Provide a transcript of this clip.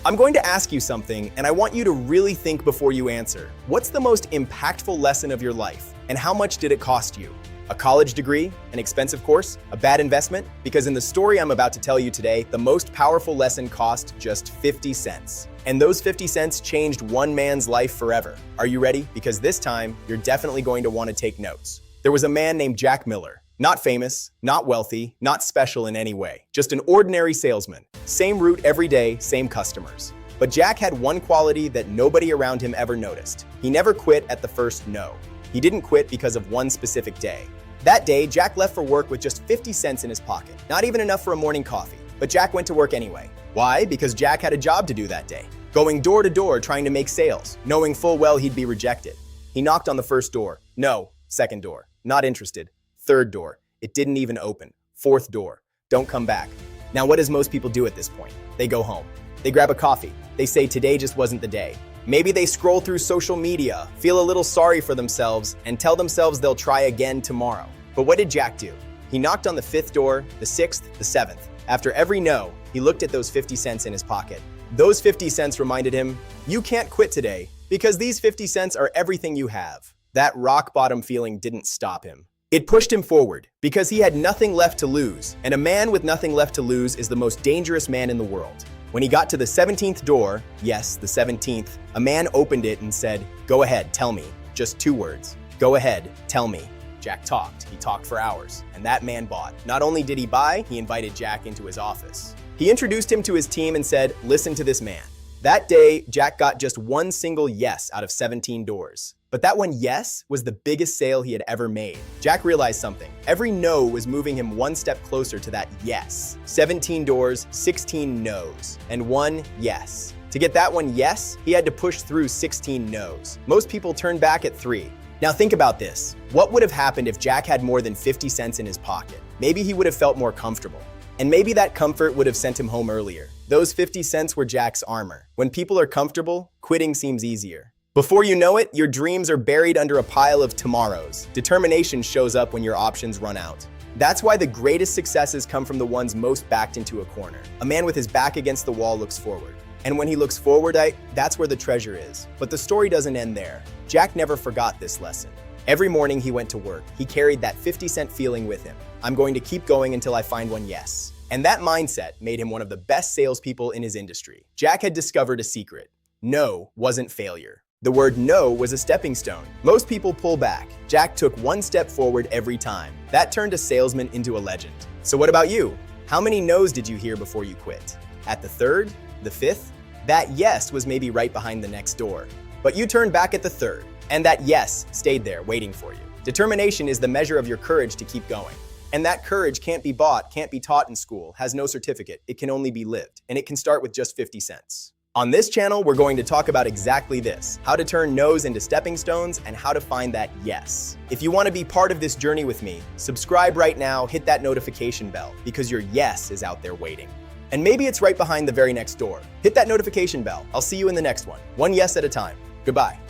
I'm going to ask you something, and I want you to really think before you answer. What's the most impactful lesson of your life, and how much did it cost you? A college degree? An expensive course? A bad investment? Because in the story I'm about to tell you today, the most powerful lesson cost just 50 cents. And those 50 cents changed one man's life forever. Are you ready? Because this time, you're definitely going to want to take notes. There was a man named Jack Miller. Not famous, not wealthy, not special in any way. Just an ordinary salesman. Same route every day, same customers. But Jack had one quality that nobody around him ever noticed. He never quit at the first no. He didn't quit because of one specific day. That day, Jack left for work with just 50 cents in his pocket. Not even enough for a morning coffee. But Jack went to work anyway. Why? Because Jack had a job to do that day. Going door to door trying to make sales, knowing full well he'd be rejected. He knocked on the first door. No. Second door. Not interested. Third door. It didn't even open. Fourth door. Don't come back. Now, what does most people do at this point? They go home. They grab a coffee. They say today just wasn't the day. Maybe they scroll through social media, feel a little sorry for themselves, and tell themselves they'll try again tomorrow. But what did Jack do? He knocked on the fifth door, the sixth, the seventh. After every no, he looked at those 50 cents in his pocket. Those 50 cents reminded him, you can't quit today because these 50 cents are everything you have. That rock bottom feeling didn't stop him. It pushed him forward because he had nothing left to lose, and a man with nothing left to lose is the most dangerous man in the world. When he got to the 17th door, yes, the 17th, a man opened it and said, go ahead, tell me. Just 2 words. Go ahead, tell me. Jack talked. He talked for hours, and that man bought. Not only did he buy, he invited Jack into his office. He introduced him to his team and said, listen to this man. That day, Jack got just one single yes out of 17 doors. But that one yes was the biggest sale he had ever made. Jack realized something. Every no was moving him one step closer to that yes. 17 doors, 16 no's, and 1 yes. To get that one yes, he had to push through 16 no's. Most people turn back at 3. Now think about this. What would have happened if Jack had more than 50 cents in his pocket? Maybe he would have felt more comfortable. And maybe that comfort would have sent him home earlier. Those 50 cents were Jack's armor. When people are comfortable, quitting seems easier. Before you know it, your dreams are buried under a pile of tomorrows. Determination shows up when your options run out. That's why the greatest successes come from the ones most backed into a corner. A man with his back against the wall looks forward. And when he looks forward, that's where the treasure is. But the story doesn't end there. Jack never forgot this lesson. Every morning he went to work, he carried that 50-cent feeling with him. I'm going to keep going until I find one yes. And that mindset made him one of the best salespeople in his industry. Jack had discovered a secret. No wasn't failure. The word no was a stepping stone. Most people pull back. Jack took one step forward every time. That turned a salesman into a legend. So what about you? How many no's did you hear before you quit? At the 3rd? The 5th? That yes was maybe right behind the next door. But you turned back at the 3rd, and that yes stayed there waiting for you. Determination is the measure of your courage to keep going. And that courage can't be bought, can't be taught in school, has no certificate. It can only be lived, and it can start with just 50 cents. On this channel, we're going to talk about exactly this, how to turn no's into stepping stones and how to find that yes. If you want to be part of this journey with me, subscribe right now, hit that notification bell, because your yes is out there waiting. And maybe it's right behind the very next door. Hit that notification bell. I'll see you in the next one. One yes at a time. Goodbye.